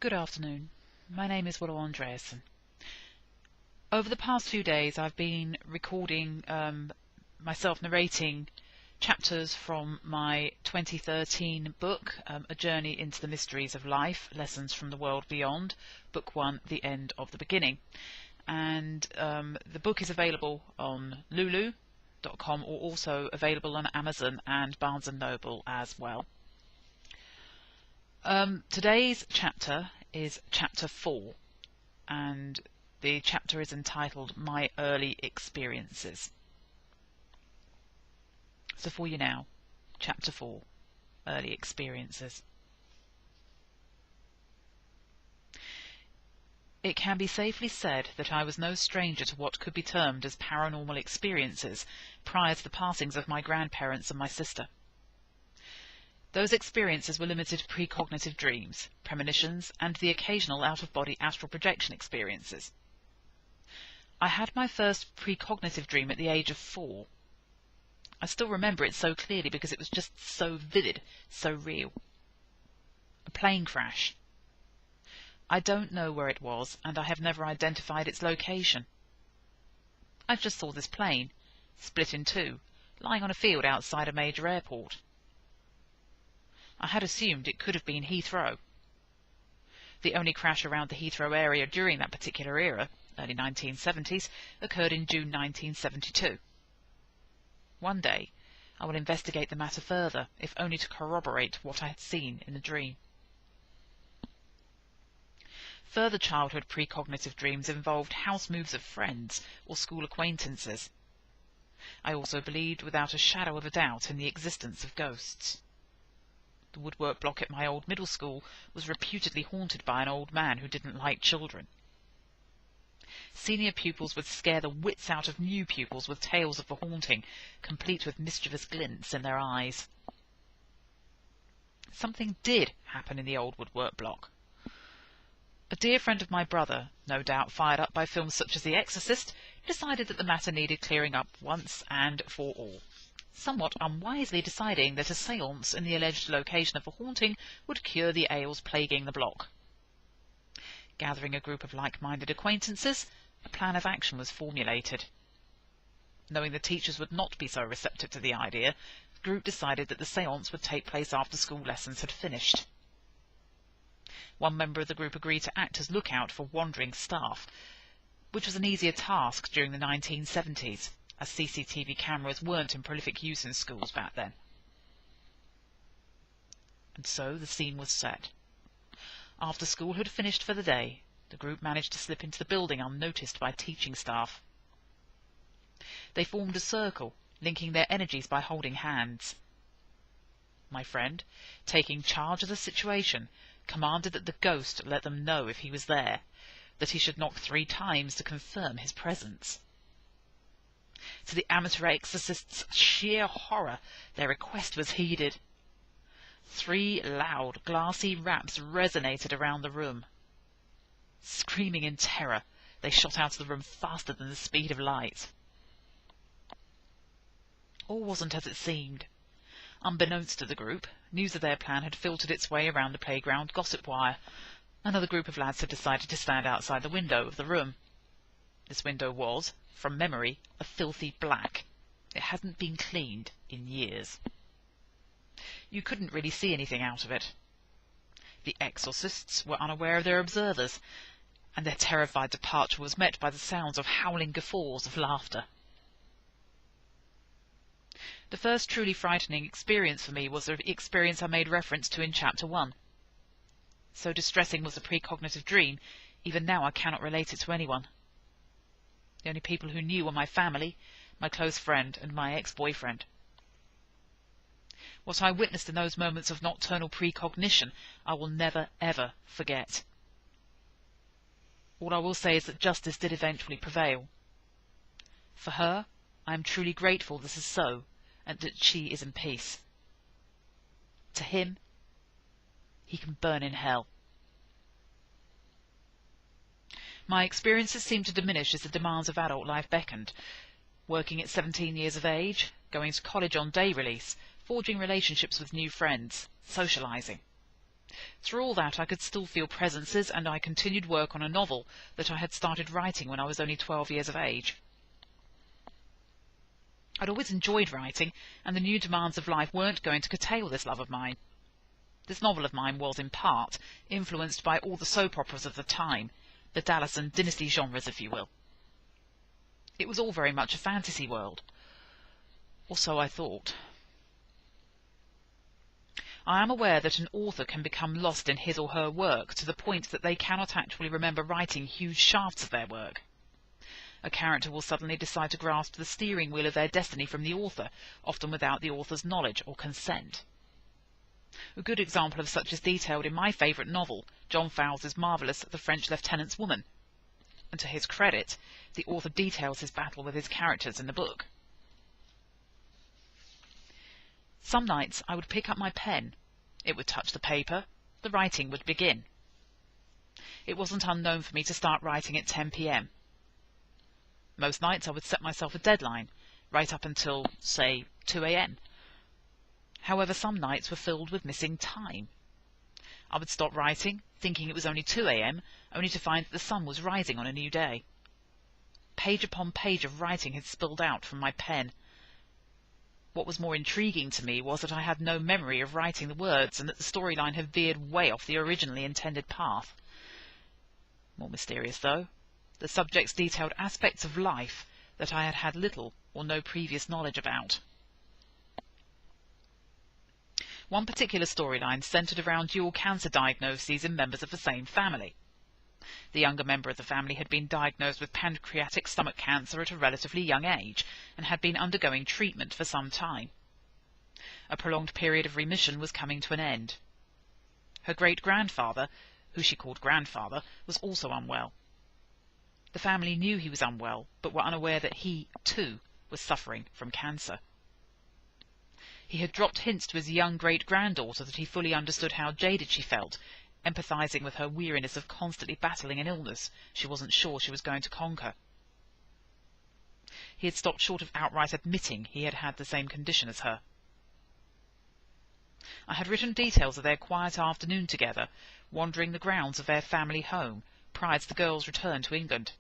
Good afternoon. My name is Willow Andreasson. Over the past few days I've been recording myself narrating chapters from my 2013 book, A Journey into the Mysteries of Life, Lessons from the World Beyond, Book 1, The End of the Beginning. And the book is available on Lulu.com or also available on Amazon and Barnes & Noble as well. Today's chapter is chapter 4, and the chapter is entitled My Early Experiences. So for you now, chapter 4, Early Experiences. It can be safely said that I was no stranger to what could be termed as paranormal experiences prior to the passings of my grandparents and my sister. Those experiences were limited to precognitive dreams, premonitions, and the occasional out-of-body astral projection experiences. I had my first precognitive dream at the age of 4. I still remember it so clearly because it was just so vivid, so real. A plane crash. I don't know where it was, and I have never identified its location. I just saw this plane, split in two, lying on a field outside a major airport. I had assumed it could have been Heathrow. The only crash around the Heathrow area during that particular era, early 1970s, occurred in June 1972. One day, I will investigate the matter further, if only to corroborate what I had seen in the dream. Further childhood precognitive dreams involved house moves of friends or school acquaintances. I also believed without a shadow of a doubt in the existence of ghosts. The woodwork block at my old middle school was reputedly haunted by an old man who didn't like children. Senior pupils would scare the wits out of new pupils with tales of the haunting, complete with mischievous glints in their eyes. Something did happen in the old woodwork block. A dear friend of my brother, no doubt fired up by films such as The Exorcist, decided that the matter needed clearing up once and for all, somewhat unwisely deciding that a séance in the alleged location of the haunting would cure the ails plaguing the block. Gathering a group of like-minded acquaintances, a plan of action was formulated. Knowing the teachers would not be so receptive to the idea, the group decided that the séance would take place after school lessons had finished. One member of the group agreed to act as lookout for wandering staff, which was an easier task during the 1970s, as CCTV cameras weren't in prolific use in schools back then. And so the scene was set. After school had finished for the day, the group managed to slip into the building unnoticed by teaching staff. They formed a circle, linking their energies by holding hands. My friend, taking charge of the situation, commanded that the ghost let them know if he was there, that he should knock 3 times to confirm his presence. To the amateur exorcist's sheer horror, their request was heeded. 3 loud, glassy raps resonated around the room. Screaming in terror, they shot out of the room faster than the speed of light. All wasn't as it seemed. Unbeknownst to the group, news of their plan had filtered its way around the playground gossip wire. Another group of lads had decided to stand outside the window of the room. This window was, from memory, a filthy black. It hadn't been cleaned in years. You couldn't really see anything out of it. The exorcists were unaware of their observers, and their terrified departure was met by the sounds of howling guffaws of laughter. The first truly frightening experience for me was the experience I made reference to in Chapter 1. So distressing was the precognitive dream, even now I cannot relate it to anyone. The only people who knew were my family, my close friend, and my ex-boyfriend. What I witnessed in those moments of nocturnal precognition I will never, ever forget. All I will say is that justice did eventually prevail. For her, I am truly grateful this is so, and that she is in peace. To him, he can burn in hell. My experiences seemed to diminish as the demands of adult life beckoned. Working at 17 years of age, going to college on day release, forging relationships with new friends, socializing. Through all that I could still feel presences, and I continued work on a novel that I had started writing when I was only 12 years of age. I'd always enjoyed writing, and the new demands of life weren't going to curtail this love of mine. This novel of mine was, in part, influenced by all the soap operas of the time, the Dallas and Dynasty genres, if you will. It was all very much a fantasy world. Or so I thought. I am aware that an author can become lost in his or her work to the point that they cannot actually remember writing huge shafts of their work. A character will suddenly decide to grasp the steering wheel of their destiny from the author, often without the author's knowledge or consent. A good example of such is detailed in my favourite novel, John Fowles's marvellous The French Lieutenant's Woman, and to his credit, the author details his battle with his characters in the book. Some nights I would pick up my pen, it would touch the paper, the writing would begin. It wasn't unknown for me to start writing at 10 p.m. Most nights I would set myself a deadline, right up until, say, 2 a.m. However, some nights were filled with missing time. I would stop writing, thinking it was only 2 a.m., only to find that the sun was rising on a new day. Page upon page of writing had spilled out from my pen. What was more intriguing to me was that I had no memory of writing the words, and that the storyline had veered way off the originally intended path. More mysterious, though, the subjects detailed aspects of life that I had had little or no previous knowledge about. One particular storyline centred around dual cancer diagnoses in members of the same family. The younger member of the family had been diagnosed with pancreatic stomach cancer at a relatively young age, and had been undergoing treatment for some time. A prolonged period of remission was coming to an end. Her great-grandfather, who she called grandfather, was also unwell. The family knew he was unwell, but were unaware that he, too, was suffering from cancer. He had dropped hints to his young great-granddaughter that he fully understood how jaded she felt, empathizing with her weariness of constantly battling an illness she wasn't sure she was going to conquer. He had stopped short of outright admitting he had had the same condition as her. I had written details of their quiet afternoon together, wandering the grounds of their family home, prior to the girl's return to England.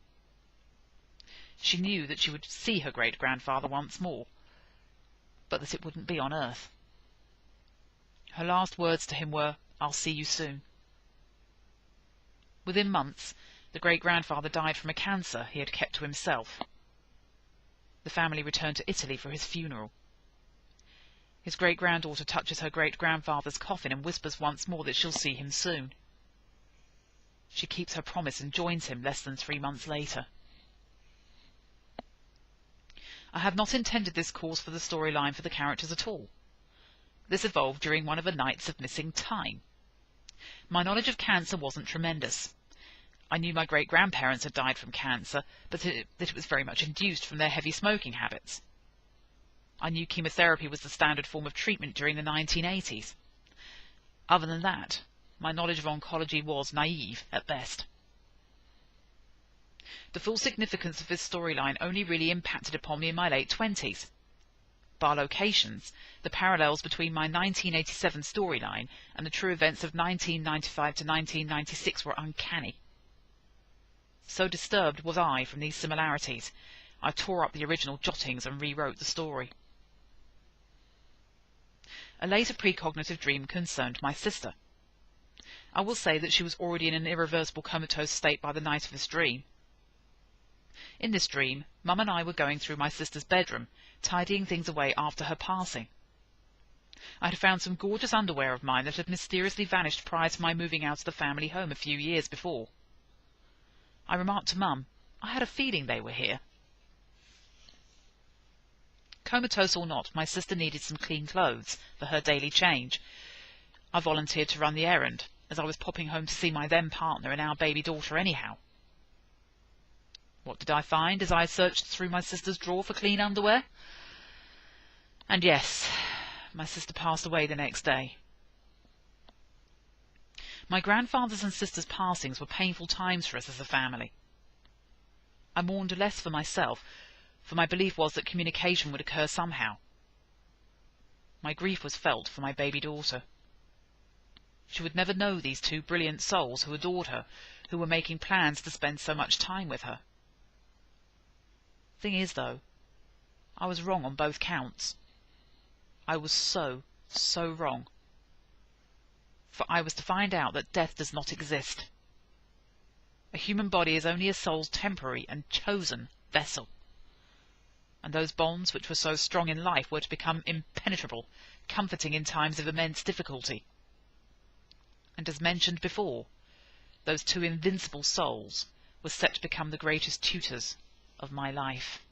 She knew that she would see her great-grandfather once more, but that it wouldn't be on earth. Her last words to him were, "I'll see you soon." Within months, the great-grandfather died from a cancer he had kept to himself. The family returned to Italy for his funeral. His great-granddaughter touches her great-grandfather's coffin and whispers once more that she'll see him soon. She keeps her promise and joins him less than 3 months later. I had not intended this course for the storyline for the characters at all. This evolved during one of the nights of missing time. My knowledge of cancer wasn't tremendous. I knew my great-grandparents had died from cancer, but that it was very much induced from their heavy smoking habits. I knew chemotherapy was the standard form of treatment during the 1980s. Other than that, my knowledge of oncology was naive at best. The full significance of this storyline only really impacted upon me in my late 20s. Bar locations, the parallels between my 1987 storyline and the true events of 1995 to 1996 were uncanny. So disturbed was I from these similarities, I tore up the original jottings and rewrote the story. A later precognitive dream concerned my sister. I will say that she was already in an irreversible comatose state by the night of this dream. In this dream, Mum and I were going through my sister's bedroom, tidying things away after her passing. I had found some gorgeous underwear of mine that had mysteriously vanished prior to my moving out of the family home a few years before. I remarked to Mum, I had a feeling they were here. Comatose or not, my sister needed some clean clothes for her daily change. I volunteered to run the errand, as I was popping home to see my then-partner and our baby daughter anyhow. What did I find as I searched through my sister's drawer for clean underwear? And yes, my sister passed away the next day. My grandfather's and sister's passings were painful times for us as a family. I mourned less for myself, for my belief was that communication would occur somehow. My grief was felt for my baby daughter. She would never know these two brilliant souls who adored her, who were making plans to spend so much time with her. Thing is, though, I was wrong on both counts. I was so wrong. For I was to find out that death does not exist. A human body is only a soul's temporary and chosen vessel. And those bonds which were so strong in life were to become impenetrable, comforting in times of immense difficulty. And as mentioned before, those two invincible souls were set to become the greatest tutors of my life.